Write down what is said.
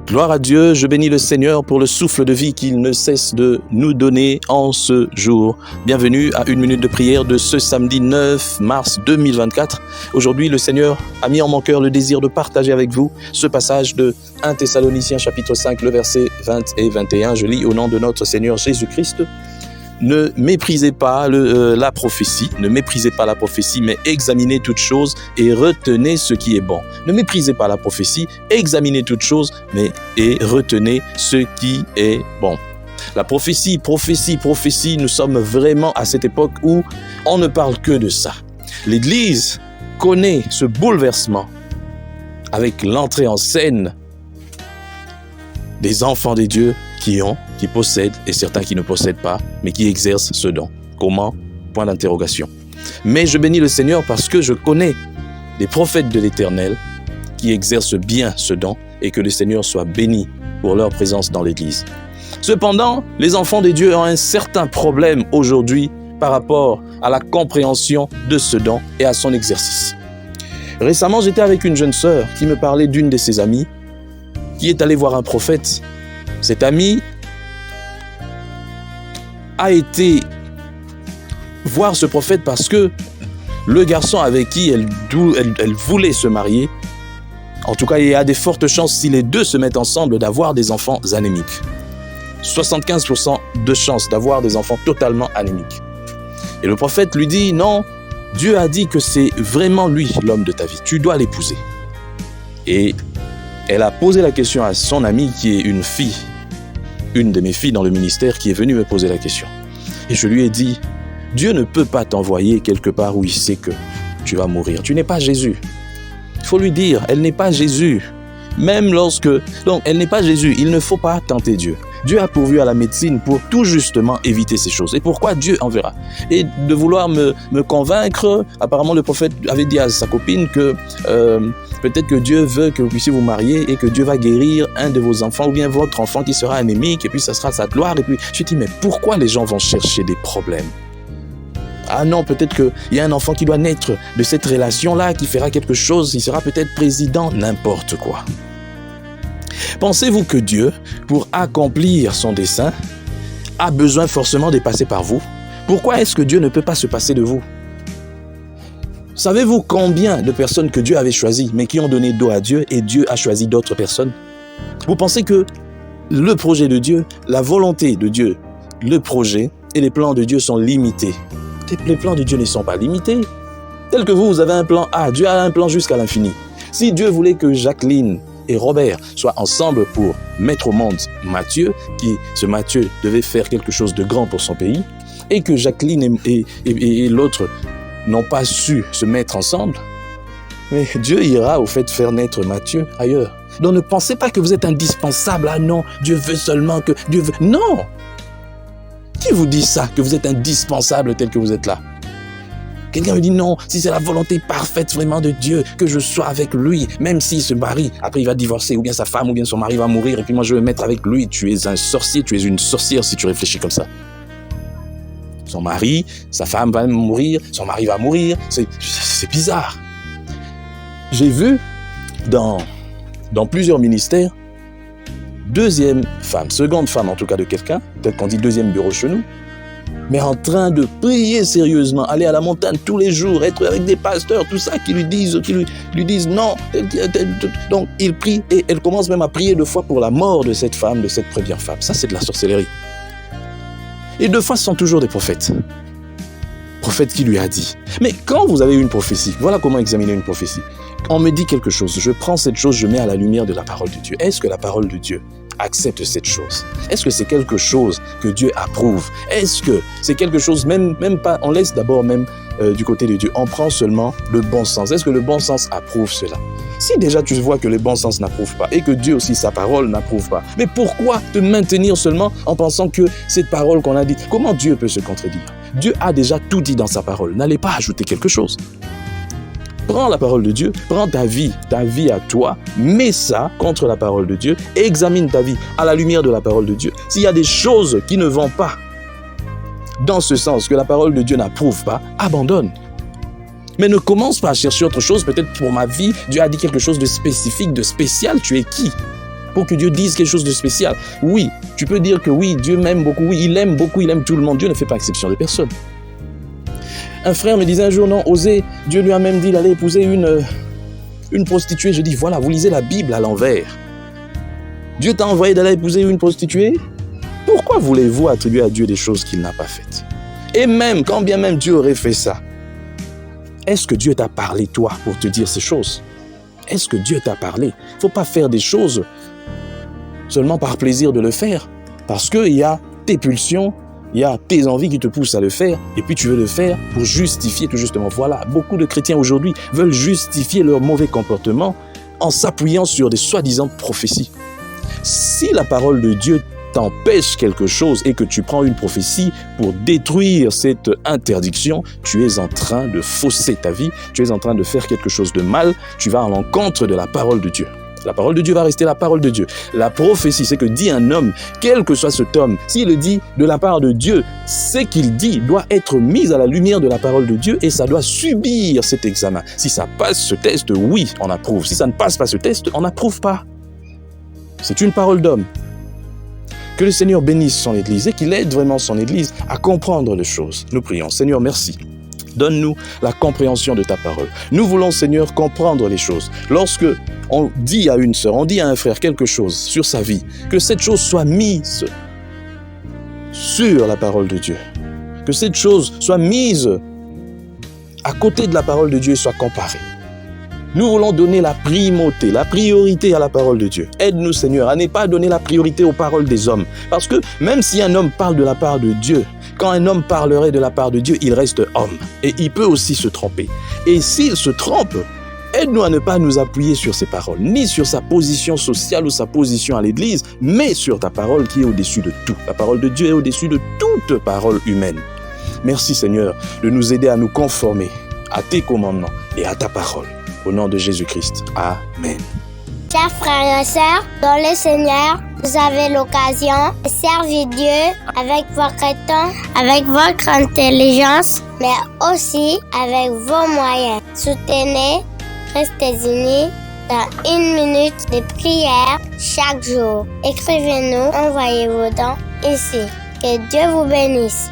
Gloire à Dieu, je bénis le Seigneur pour le souffle de vie qu'il ne cesse de nous donner en ce jour. Bienvenue à une minute de prière de ce samedi 9 mars 2024. Aujourd'hui, le Seigneur a mis en mon cœur le désir de partager avec vous ce passage de 1 Thessaloniciens chapitre 5, le verset 20 et 21. Je lis au nom de notre Seigneur Jésus-Christ. Ne méprisez pas la prophétie, mais examinez toutes choses et retenez ce qui est bon. Ne méprisez pas la prophétie, examinez toutes choses, et retenez ce qui est bon. La prophétie, nous sommes vraiment à cette époque où on ne parle que de ça. L'Église connaît ce bouleversement avec l'entrée en scène des enfants des dieux qui possèdent et certains qui ne possèdent pas, mais qui exercent ce don. Comment? Point d'interrogation. Mais je bénis le Seigneur parce que je connais des prophètes de l'Éternel qui exercent bien ce don et que le Seigneur soit béni pour leur présence dans l'Église. Cependant, les enfants des dieux ont un certain problème aujourd'hui par rapport à la compréhension de ce don et à son exercice. Récemment, j'étais avec une jeune sœur qui me parlait d'une de ses amies qui est allée voir un prophète. Cette amie a été voir ce prophète parce que le garçon avec qui elle voulait se marier, en tout cas, il y a des fortes chances, si les deux se mettent ensemble, d'avoir des enfants anémiques. 75% de chances d'avoir des enfants totalement anémiques. Et le prophète lui dit, non, Dieu a dit que c'est vraiment lui l'homme de ta vie. Tu dois l'épouser. Et elle a posé la question à son amie qui est une de mes filles dans le ministère qui est venue me poser la question. Et je lui ai dit, Dieu ne peut pas t'envoyer quelque part où il sait que tu vas mourir. Tu n'es pas Jésus. Il faut lui dire, elle n'est pas Jésus. Donc elle n'est pas Jésus, il ne faut pas tenter Dieu. Dieu a pourvu à la médecine pour tout justement éviter ces choses. Et pourquoi Dieu enverra? Et de vouloir me convaincre, apparemment le prophète avait dit à sa copine que peut-être que Dieu veut que vous puissiez vous marier et que Dieu va guérir un de vos enfants ou bien votre enfant qui sera anémique et puis ça sera sa gloire. Et puis je me dis, mais pourquoi les gens vont chercher des problèmes? Ah non, peut-être qu'il y a un enfant qui doit naître de cette relation-là, qui fera quelque chose, il sera peut-être président, n'importe quoi. Pensez-vous que Dieu, pour accomplir son dessein, a besoin forcément de passer par vous? Pourquoi est-ce que Dieu ne peut pas se passer de vous? Savez-vous combien de personnes que Dieu avait choisies, mais qui ont donné dos à Dieu et Dieu a choisi d'autres personnes? Vous pensez que le projet de Dieu, la volonté de Dieu, le projet et les plans de Dieu sont limités? Les plans de Dieu ne sont pas limités. Tel que vous avez un plan A, Dieu a un plan jusqu'à l'infini. Si Dieu voulait que Jacqueline et Robert soient ensemble pour mettre au monde Matthieu, ce Matthieu devait faire quelque chose de grand pour son pays, et que Jacqueline et l'autre n'ont pas su se mettre ensemble, mais Dieu ira au fait faire naître Matthieu ailleurs. Donc ne pensez pas que vous êtes indispensable. Ah non, Dieu veut seulement que... Dieu veut... Non! Qui vous dit ça, que vous êtes indispensable tel que vous êtes là? Quelqu'un me dit non, si c'est la volonté parfaite vraiment de Dieu, que je sois avec lui, même s'il se marie, après il va divorcer, ou bien sa femme, ou bien son mari va mourir, et puis moi je vais me mettre avec lui. Tu es un sorcier, tu es une sorcière si tu réfléchis comme ça. Son mari, sa femme va mourir, son mari va mourir, c'est bizarre. J'ai vu dans plusieurs ministères, seconde femme en tout cas de quelqu'un, peut-être qu'on dit deuxième bureau chez nous, mais en train de prier sérieusement, aller à la montagne tous les jours, être avec des pasteurs, tout ça, qui lui disent non. Donc il prie et elle commence même à prier 2 fois pour la mort de cette femme, de cette première femme. Ça, c'est de la sorcellerie. Et 2 fois, ce sont toujours des prophètes. Prophète qui lui a dit. Mais quand vous avez une prophétie, voilà comment examiner une prophétie. On me dit quelque chose, je prends cette chose, je mets à la lumière de la parole de Dieu. Est-ce que la parole de Dieu accepte cette chose? Est-ce que c'est quelque chose que Dieu approuve? Est-ce que c'est quelque chose, même pas, on laisse d'abord même du côté de Dieu, on prend seulement le bon sens. Est-ce que le bon sens approuve cela? Si déjà tu vois que le bon sens n'approuve pas et que Dieu aussi, sa parole n'approuve pas, mais pourquoi te maintenir seulement en pensant que cette parole qu'on a dit, comment Dieu peut se contredire? Dieu a déjà tout dit dans sa parole, n'allez pas ajouter quelque chose. Prends la parole de Dieu, prends ta vie à toi, mets ça contre la parole de Dieu, examine ta vie à la lumière de la parole de Dieu. S'il y a des choses qui ne vont pas dans ce sens, que la parole de Dieu n'approuve pas, abandonne. Mais ne commence pas à chercher autre chose, peut-être pour ma vie, Dieu a dit quelque chose de spécifique, de spécial, tu es qui pour que Dieu dise quelque chose de spécial. Oui, tu peux dire que oui, Dieu m'aime beaucoup, oui, il aime beaucoup, il aime tout le monde. Dieu ne fait pas exception de personne. Un frère me disait un jour, non, osez, Dieu lui a même dit d'aller épouser une prostituée. Je dis, voilà, vous lisez la Bible à l'envers. Dieu t'a envoyé d'aller épouser une prostituée? Pourquoi voulez-vous attribuer à Dieu des choses qu'il n'a pas faites? Et même, quand bien même Dieu aurait fait ça, est-ce que Dieu t'a parlé, toi, pour te dire ces choses? Est-ce que Dieu t'a parlé? Il ne faut pas faire des choses seulement par plaisir de le faire, parce qu'il y a tes pulsions, il y a tes envies qui te poussent à le faire, et puis tu veux le faire pour justifier tout justement. Voilà, beaucoup de chrétiens aujourd'hui veulent justifier leur mauvais comportement en s'appuyant sur des soi-disant prophéties. Si la parole de Dieu t'empêche quelque chose et que tu prends une prophétie pour détruire cette interdiction, tu es en train de fausser ta vie, tu es en train de faire quelque chose de mal, tu vas à l'encontre de la parole de Dieu. La parole de Dieu va rester la parole de Dieu. La prophétie, c'est que dit un homme, quel que soit cet homme, s'il le dit de la part de Dieu, ce qu'il dit doit être mis à la lumière de la parole de Dieu et ça doit subir cet examen. Si ça passe ce test, oui, on approuve. Si ça ne passe pas ce test, on n'approuve pas. C'est une parole d'homme. Que le Seigneur bénisse son Église et qu'il aide vraiment son Église à comprendre les choses. Nous prions. Seigneur, merci. Donne-nous la compréhension de ta parole. Nous voulons, Seigneur, comprendre les choses. Lorsque on dit à une sœur, on dit à un frère quelque chose sur sa vie, que cette chose soit mise sur la parole de Dieu. Que cette chose soit mise à côté de la parole de Dieu et soit comparée. Nous voulons donner la primauté, la priorité à la parole de Dieu. Aide-nous, Seigneur, à ne pas donner la priorité aux paroles des hommes. Parce que même si un homme parle de la part de Dieu, quand un homme parlerait de la part de Dieu, il reste homme. Et il peut aussi se tromper. Et s'il se trompe, aide-nous à ne pas nous appuyer sur ses paroles, ni sur sa position sociale ou sa position à l'Église, mais sur ta parole qui est au-dessus de tout. La parole de Dieu est au-dessus de toute parole humaine. Merci, Seigneur, de nous aider à nous conformer à tes commandements et à ta parole. Au nom de Jésus-Christ. Amen. Chers frères et sœurs, dans le Seigneur, vous avez l'occasion de servir Dieu avec votre temps, avec votre intelligence, mais aussi avec vos moyens. Soutenez, restez unis dans 1 minute de prière chaque jour. Écrivez-nous, envoyez vos dons ici. Que Dieu vous bénisse.